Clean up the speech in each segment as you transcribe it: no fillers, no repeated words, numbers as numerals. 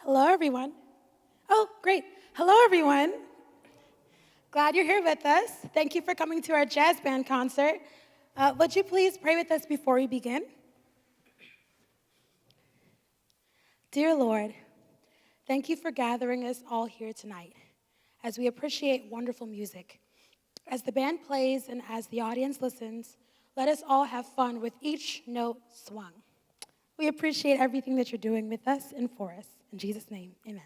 Hello, everyone. Oh, great. Hello, everyone. Glad you're here with us. Thank you for coming to our jazz band concert. Would you please pray with us before we begin? Dear Lord, thank you for gathering us all here tonight as we appreciate wonderful music. As the band plays and as the audience listens, let us all have fun with each note swung. We appreciate everything that you're doing with us and for us. In Jesus' name, amen.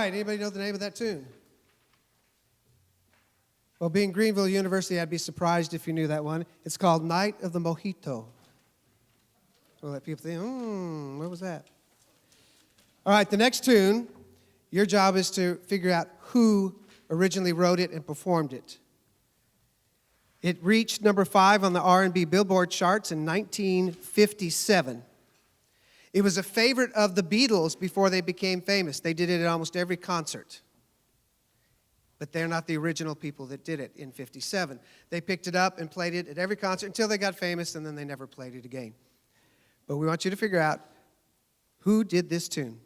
right, anybody know the name of that tune? Well, being Greenville University, I'd be surprised if you knew that one. It's called Night of the Mojito. We'll let people think, what was that? All right, the next tune, your job is to figure out who originally wrote it and performed it. It reached number 5 on the R&B Billboard charts in 1957. It was a favorite of the Beatles before they became famous. They did it at almost every concert. But they're not the original people that did it in 57. They picked it up and played it at every concert until they got famous, and then they never played it again. But we want you to figure out who did this tune.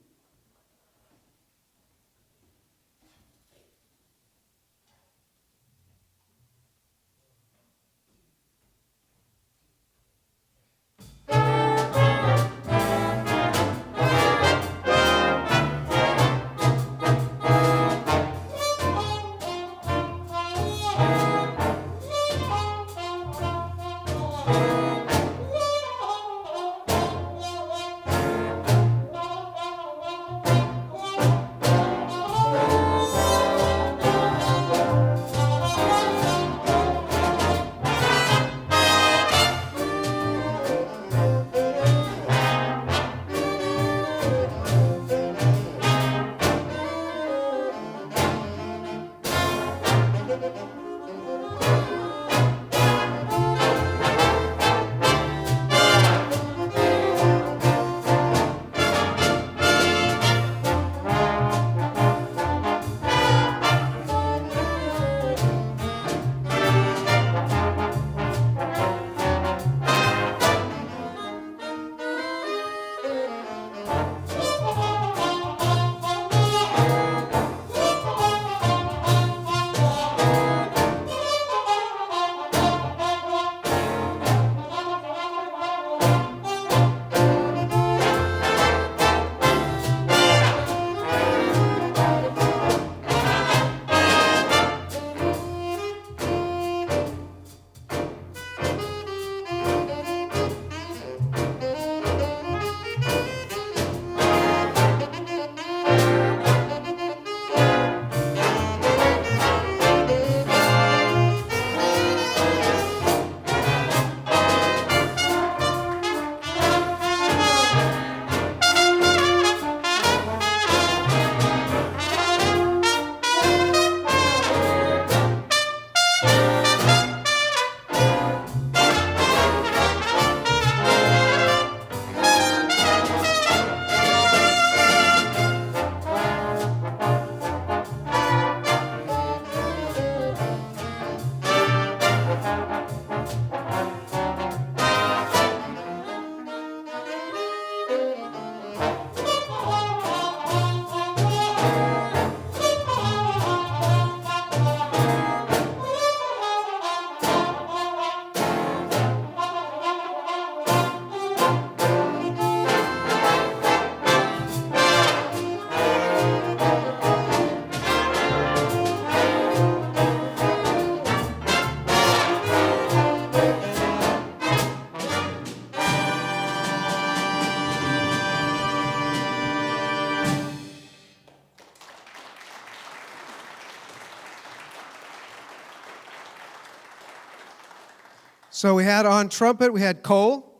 So we had on trumpet, we had Cole.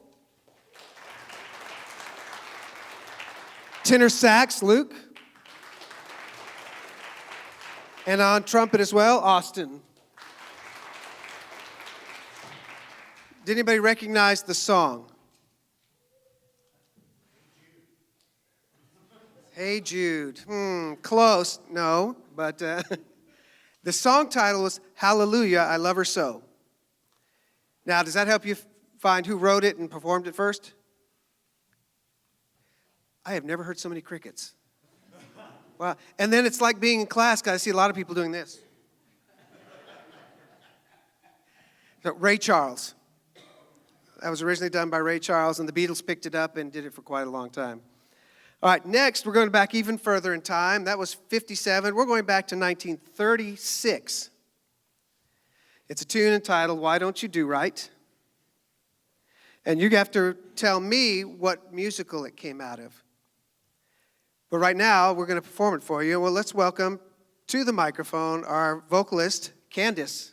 Tenor sax, Luke. And on trumpet as well, Austin. Did anybody recognize the song? Hey Jude. Close. No, but the song title was Hallelujah, I Love Her So. Now, does that help you find who wrote it and performed it first? I have never heard so many crickets. Wow. And then it's like being in class, because I see a lot of people doing this. So, Ray Charles. That was originally done by Ray Charles, and the Beatles picked it up and did it for quite a long time. All right, next, we're going back even further in time. That was 57. We're going back to 1936. It's a tune entitled, Why Don't You Do Right? And you have to tell me what musical it came out of. But right now, we're going to perform it for you. Well, let's welcome to the microphone our vocalist, Candace.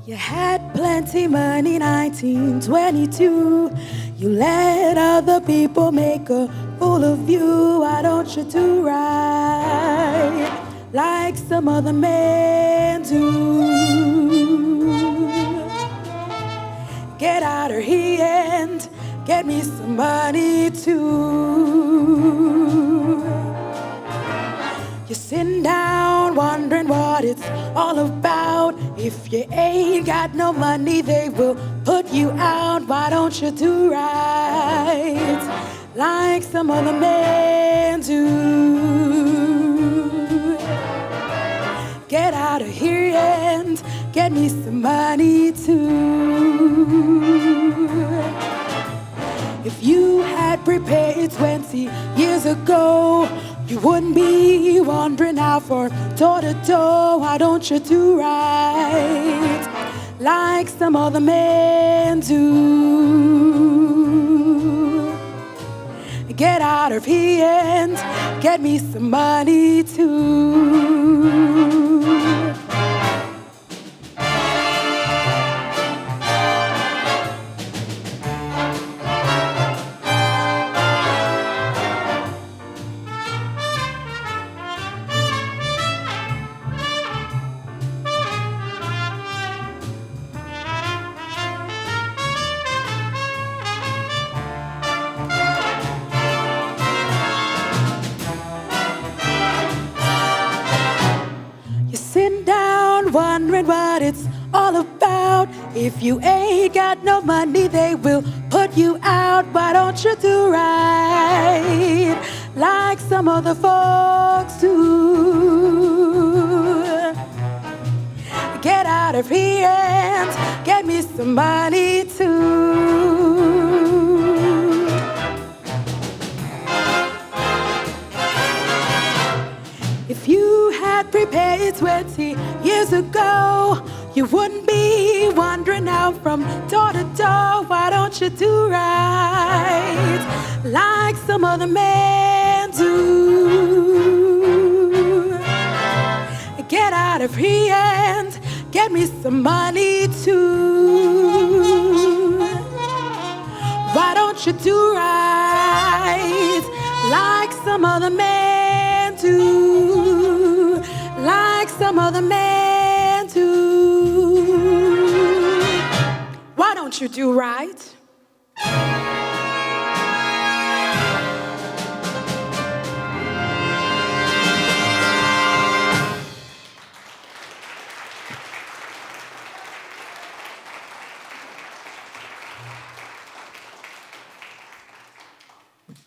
You had plenty money, 1922. You let other people make a fool of you. Why don't you do right like some other men do? Get out of here and get me some money too. You're sitting down wondering what it's all about. If you ain't got no money, they will put you out. Why don't you do right like some other men do? Get out of here and get me some money too. If you had prepared 20 years ago, you wouldn't be wandering out from door to door. Why don't you do right like some other men do? Get out of here and get me some money too. Wondering what it's all about. If you ain't got no money, they will put you out. Why don't you do right like some other folks do? Get out of here and get me some money too. If you had prepared 20 years ago, you wouldn't be wandering out from door to door. Why don't you do right like some other men do? Get out of here and get me some money too. Why don't you do right like some other men do? Like some other men do. Why don't you do right?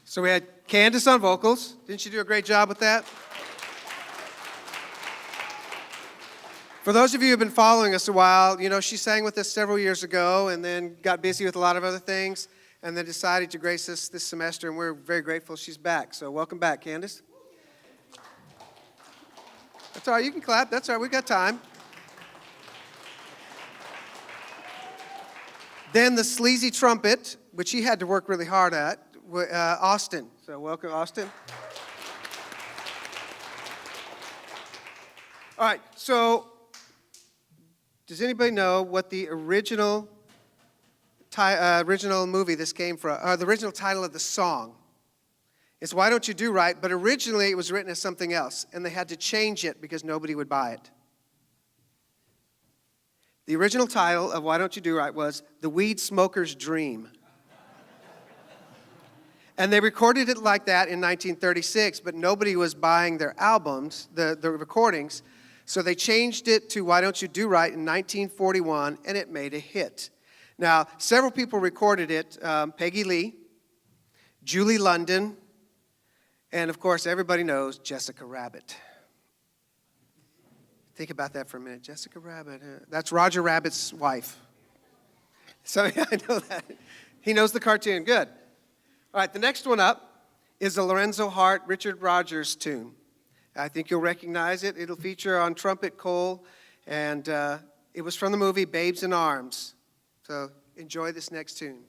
So we had Candace on vocals. Didn't she do a great job with that? For those of you who have been following us a while, you know, she sang with us several years ago and then got busy with a lot of other things and then decided to grace us this semester, and we're very grateful she's back. So welcome back, Candace. That's all right, you can clap. That's all right, we've got time. Then the sleazy trumpet, which he had to work really hard at, Austin. So welcome, Austin. All right, so does anybody know what the original movie this came from, the original title of the song? It's Why Don't You Do Right, but originally it was written as something else, and they had to change it because nobody would buy it. The original title of Why Don't You Do Right was The Weed Smoker's Dream. And they recorded it like that in 1936, but nobody was buying their albums, the recordings, so they changed it to Why Don't You Do Right in 1941, and it made a hit. Now, several people recorded it. Peggy Lee, Julie London, and of course, everybody knows Jessica Rabbit. Think about that for a minute. Jessica Rabbit. That's Roger Rabbit's wife. So yeah, I know that. He knows the cartoon. Good. All right, the next one up is a Lorenzo Hart, Richard Rodgers tune. I think you'll recognize it. It'll feature on trumpet Cole, and it was from the movie Babes in Arms. So enjoy this next tune.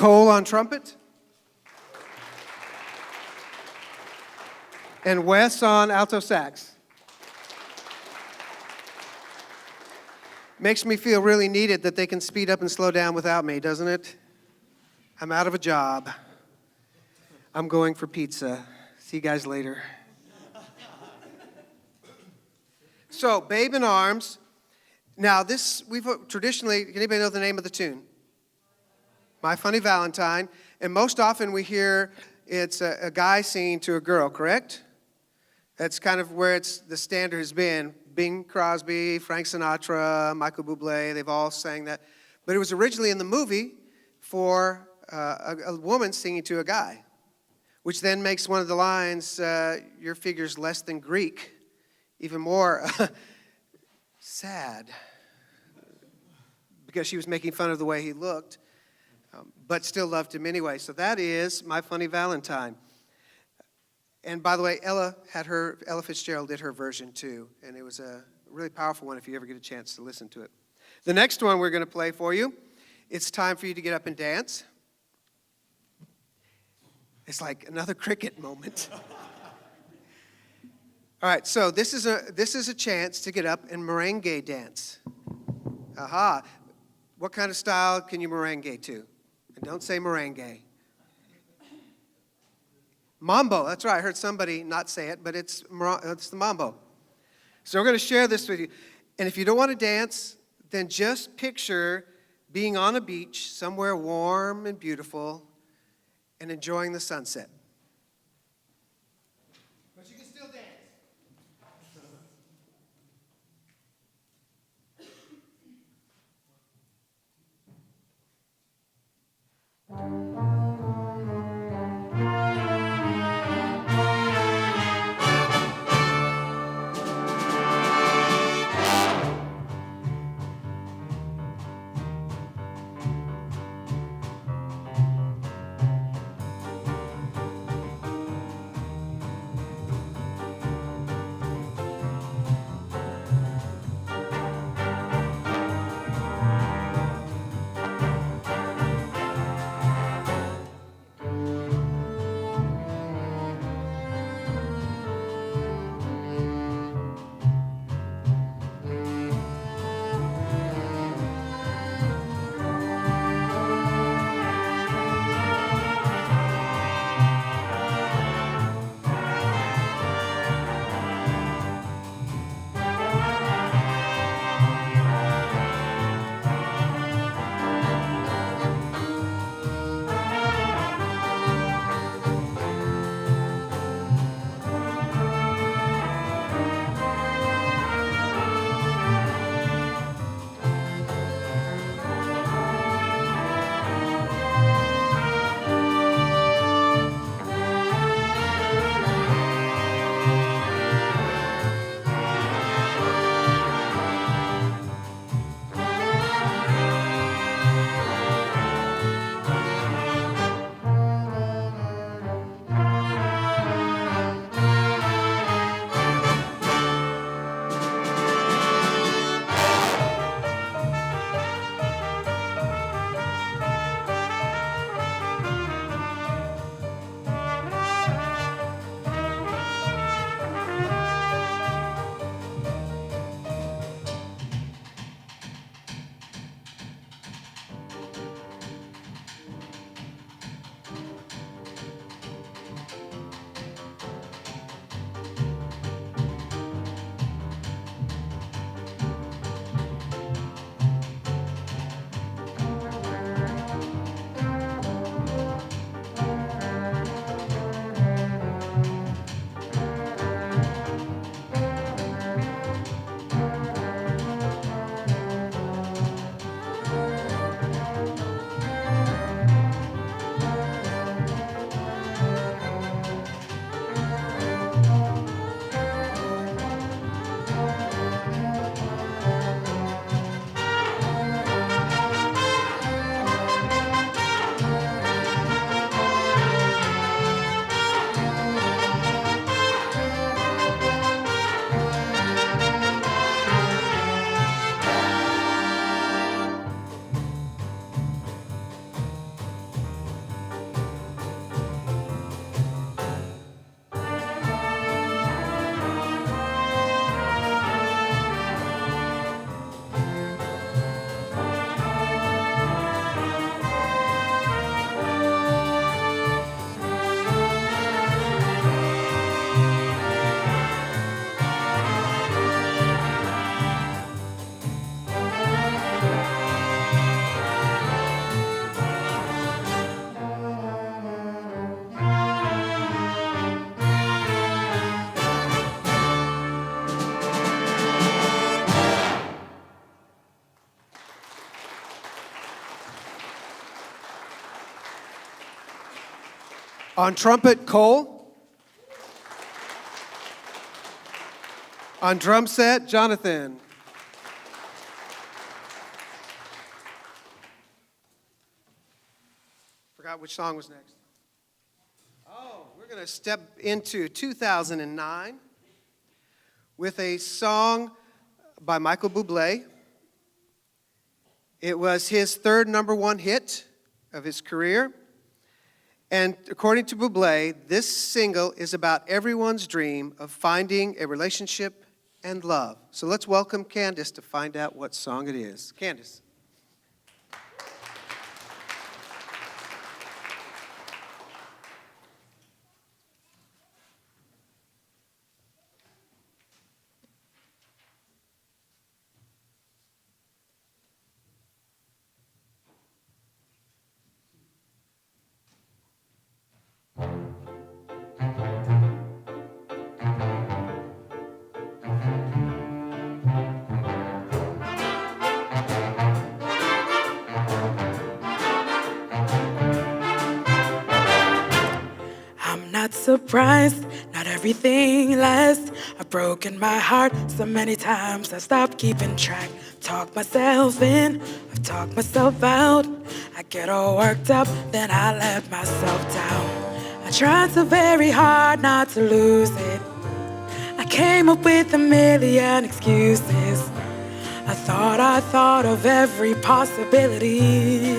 Cole on trumpet. And Wes on alto sax. Makes me feel really needed that they can speed up and slow down without me, doesn't it? I'm out of a job. I'm going for pizza. See you guys later. So, Babe in Arms. Now, we've traditionally, anybody know the name of the tune? My Funny Valentine. And most often we hear it's a guy singing to a girl, correct? That's kind of where the standard has been. Bing Crosby, Frank Sinatra, Michael Buble, they've all sang that. But it was originally in the movie for a woman singing to a guy, which then makes one of the lines, your figure's less than Greek, even more sad, because she was making fun of the way he looked, but still loved him anyway. So that is My Funny Valentine. And by the way, Ella Fitzgerald did her version too, and it was a really powerful one if you ever get a chance to listen to it. The next one we're going to play for you, it's time for you to get up and dance. It's like another cricket moment. All right, so this is a chance to get up and merengue dance. Aha. What kind of style can you merengue to? And don't say merengue. Mambo, that's right. I heard somebody not say it, but it's the mambo. So we're going to share this with you. And if you don't want to dance, then just picture being on a beach somewhere warm and beautiful and enjoying the sunset. But you can still dance. On trumpet, Cole. On drum set, Jonathan. Forgot which song was next. Oh, we're going to step into 2009 with a song by Michael Buble. It was his third #1 hit of his career. And according to Buble, this single is about everyone's dream of finding a relationship and love. So let's welcome Candace to find out what song it is. Candace. Not surprised, not everything lasts. I've broken my heart so many times I stopped keeping track. Talk myself in, I've talked myself out. I get all worked up, then I let myself down. I tried so very hard not to lose it. I came up with a million excuses. I thought of every possibility.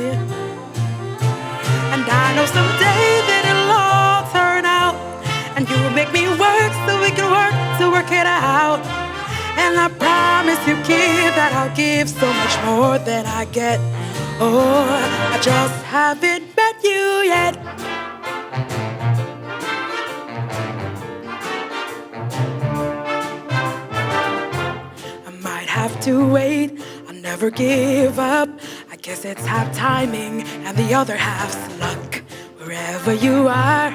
And I know someday that it'll all turn out, and you will make me work so we can work to work it out. And I promise you, kid, that I'll give so much more than I get. Oh, I just haven't met you yet. I might have to wait, I'll never give up. I guess it's half timing and the other half's luck. Wherever you are,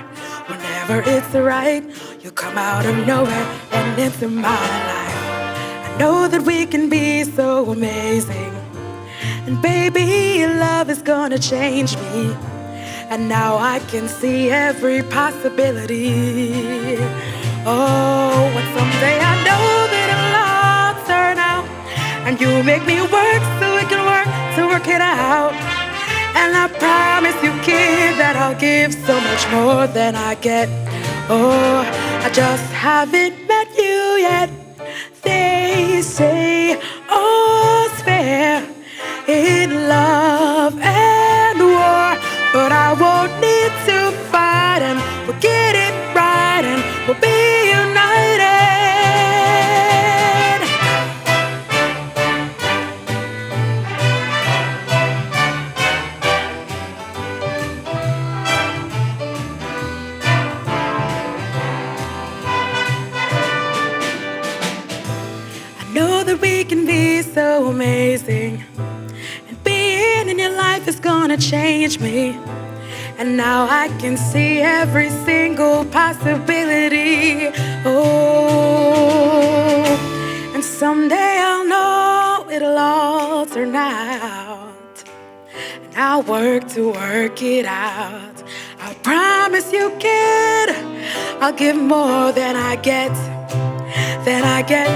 whenever it's right, you'll come out of nowhere and into my life. I know that we can be so amazing, and baby, love is gonna change me. And now I can see every possibility. Oh, and someday I know that it'll all turn out, and you make me work so we can work to work it out. And I promise you, kid, that I'll give so much more than I get. Oh, I just haven't met you yet. They say all's fair in love and war, but I won't need to fight, and we'll get it right, and we'll be united. Know that we can be so amazing, and being in your life is gonna change me. And now I can see every single possibility. Oh, and someday I'll know it'll all turn out, and I'll work to work it out. I promise you, kid, I'll give more than I get. Then I get.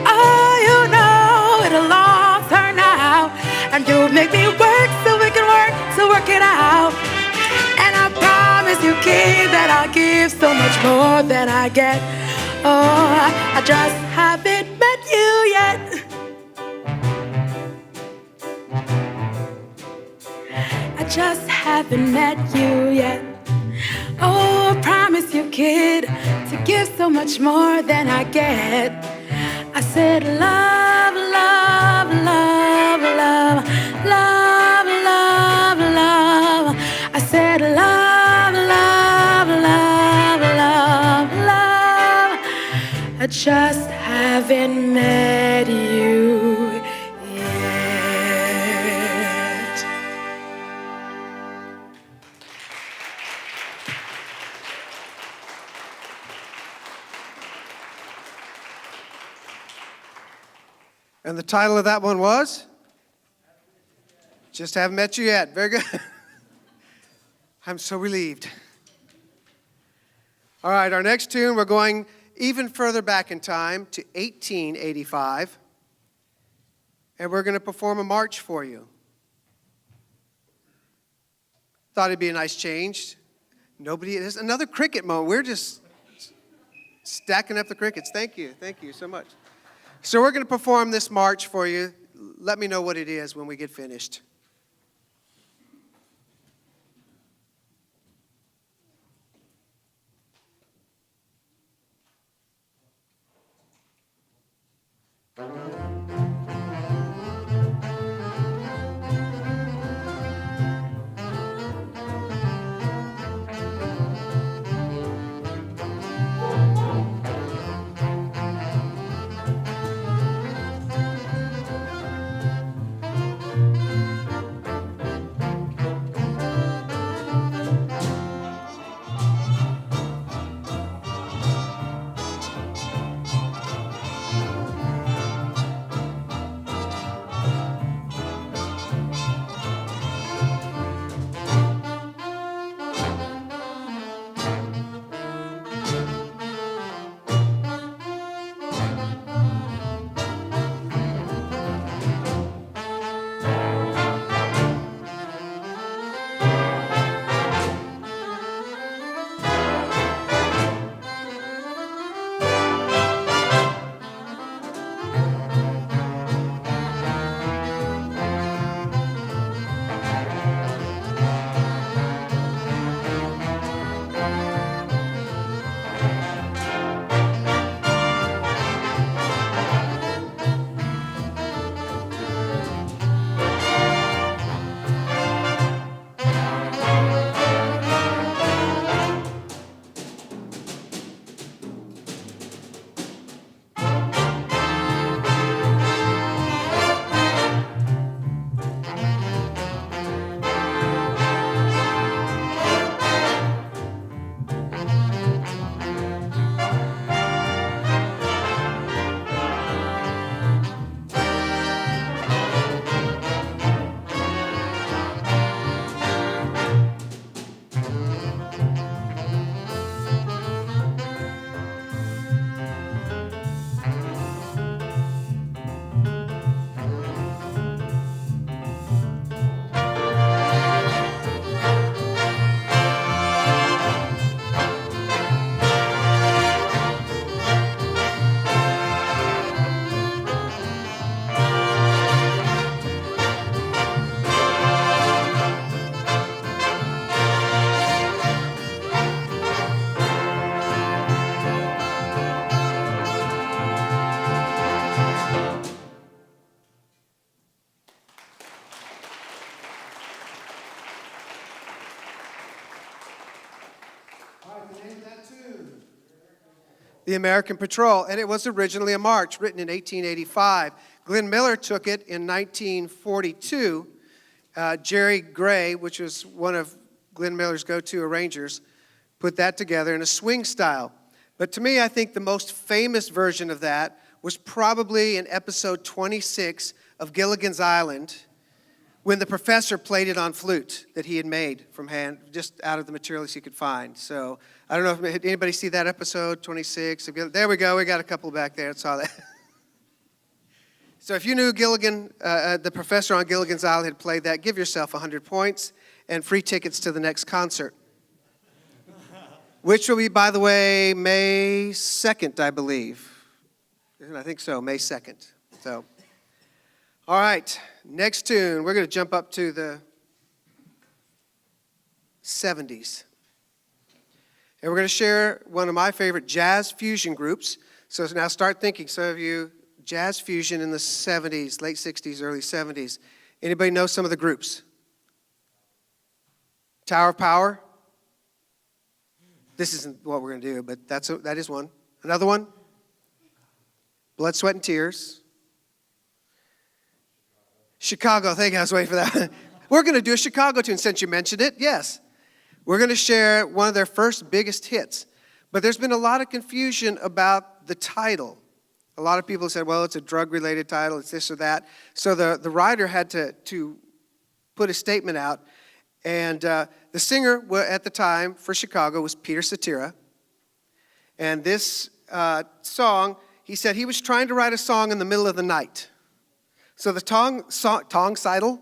Oh, you know it'll all turn out, and you'll make me work so we can work to work it out. And I promise you, kid, that I'll give so much more than I get. Oh, I just haven't met you yet. I just haven't met you yet. Oh, I promise you, kid, to give so much more than I get. I said love, love, love, love, love, love, love. I said love, love, love, love, love. I just haven't met you yet. And the title of that one was? Just Haven't Met You Yet. Very good. I'm so relieved. All right, our next tune, we're going even further back in time to 1885. And we're going to perform a march for you. Thought it'd be a nice change. There's another cricket moment. We're just stacking up the crickets. Thank you so much. So we're going to perform this march for you. Let me know what it is when we get finished. The American Patrol, and it was originally a march written in 1885. Glenn Miller took it in 1942. Jerry Gray, which was one of Glenn Miller's go-to arrangers, put that together in a swing style. But to me, I think the most famous version of that was probably in episode 26 of Gilligan's Island, when the professor played it on flute that he had made from hand, just out of the materials he could find. So I don't know if anybody see that episode 26. There we go. We got a couple back there that saw that. So if you knew Gilligan, the professor on Gilligan's Island had played that, give yourself 100 points and free tickets to the next concert, which will be, by the way, May 2nd, I believe. I think so, May 2nd. So, all right, next tune, we're going to jump up to the 70s. And we're going to share one of my favorite jazz fusion groups. So now start thinking, some of you, jazz fusion in the 70s, late 60s, early 70s. Anybody know some of the groups? Tower of Power? This isn't what we're going to do, but that is one. Another one? Blood, Sweat, and Tears. Chicago, thank you, I was waiting for that. We're going to do a Chicago tune since you mentioned it, yes. We're going to share one of their first biggest hits. But there's been a lot of confusion about the title. A lot of people said, well, it's a drug-related title, it's this or that. So the writer had to put a statement out, And the singer at the time for Chicago was Peter Cetera. And this song, he said he was trying to write a song in the middle of the night. So the song title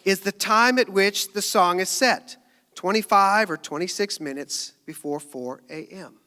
is the time at which the song is set, 25 or 26 minutes before 4 a.m.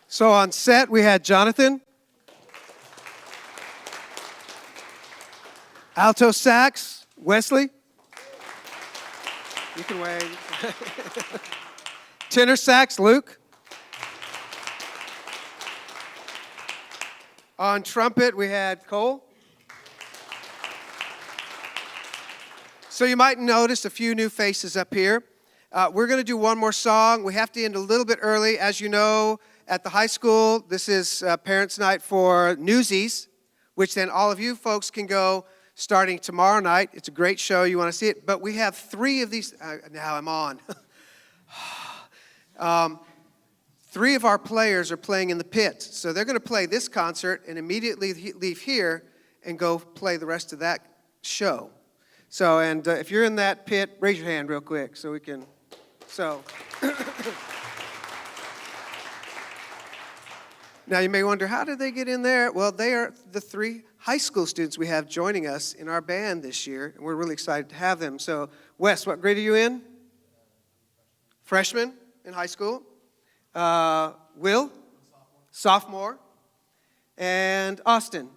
So on set, we had Jonathan. Alto sax, Wesley. You can wave. Tenor sax, Luke. On trumpet, we had Cole. So you might notice a few new faces up here. We're going to do one more song. We have to end a little bit early. As you know, at the high school, this is Parents' Night for Newsies, which then all of you folks can go starting tomorrow night. It's a great show. You want to see it. But we have 3 of these. Now I'm on. 3 of our players are playing in the pit. So they're going to play this concert and immediately leave here and go play the rest of that show. So, and if you're in that pit, raise your hand real quick so we can, so. Now you may wonder, how did they get in there? Well, they are the 3 high school students we have joining us in our band this year, and we're really excited to have them. So, Wes, what grade are you in? Freshman in high school. Will? Sophomore. And Austin,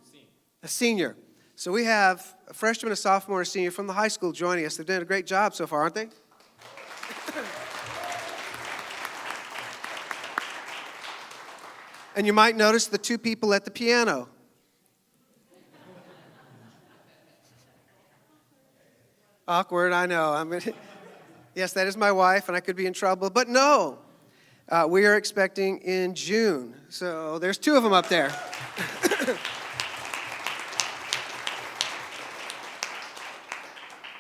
a senior. So we have a freshman, a sophomore, and a senior from the high school joining us. They've done a great job so far, aren't they? And you might notice the two people at the piano. Awkward, I know. Yes, that is my wife, and I could be in trouble, but no. We are expecting in June. So there's two of them up there.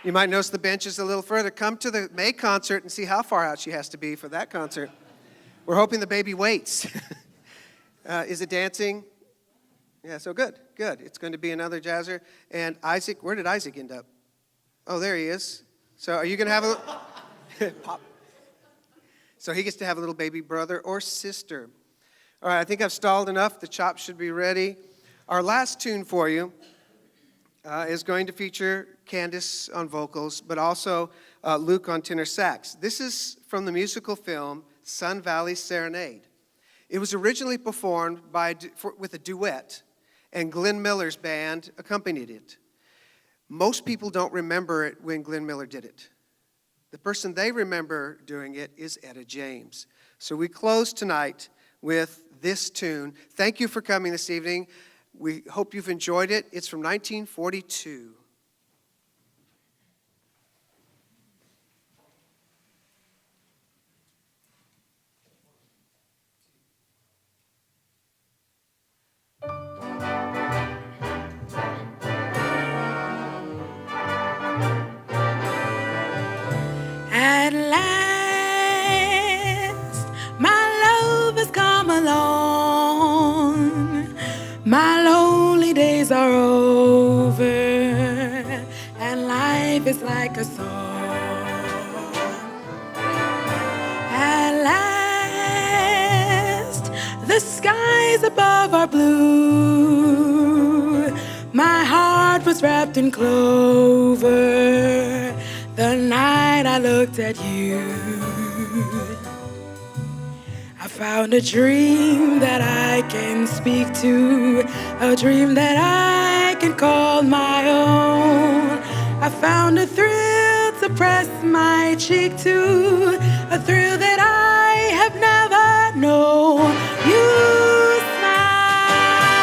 You might notice the benches a little further. Come to the May concert and see how far out she has to be for that concert. We're hoping the baby waits. Is it dancing? Yeah, so good. It's going to be another jazzer. And Isaac, where did Isaac end up? Oh, there he is. So are you going to have a pop? So he gets to have a little baby brother or sister. All right, I think I've stalled enough. The chops should be ready. Our last tune for you is going to feature Candace on vocals, but also Luke on tenor sax. This is from the musical film Sun Valley Serenade. It was originally performed with a duet, and Glenn Miller's band accompanied it. Most people don't remember it when Glenn Miller did it. The person they remember doing it is Etta James. So we close tonight with this tune. Thank you for coming this evening. We hope you've enjoyed it. It's from 1942. At last, my love has come along. My lonely days are over, and life is like a song. At last, the skies above are blue. My heart was wrapped in clover the night I looked at you. I found a dream that I can speak to, a dream that I can call my own. I found a thrill to press my cheek to, a thrill that I have never known. You smiled,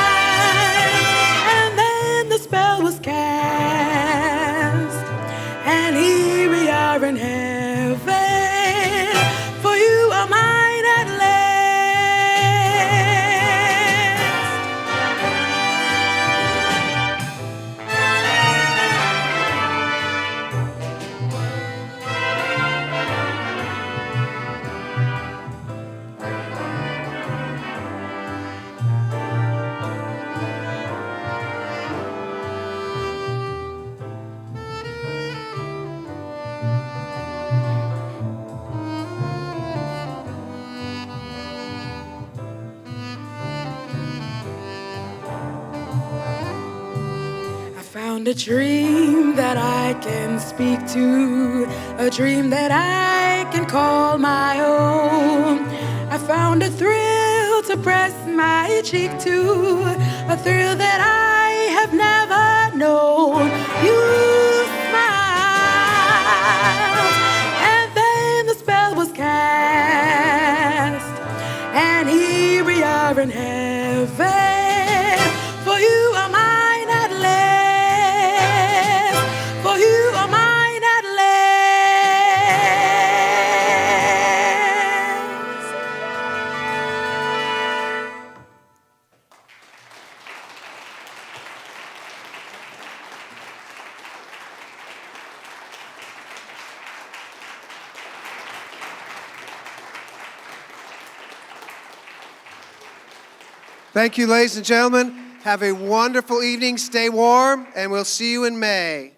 and then the spell was cast, and here we are in heaven, for you are mine at found a dream that I can speak to, a dream that I can call my own. I found a thrill to press my cheek to, a thrill that I have never known. You smiled, and then the spell was cast, and here we are in heaven, for you are mine at last. For you are mine at last. Thank you, ladies and gentlemen. Have a wonderful evening. Stay warm, and we'll see you in May.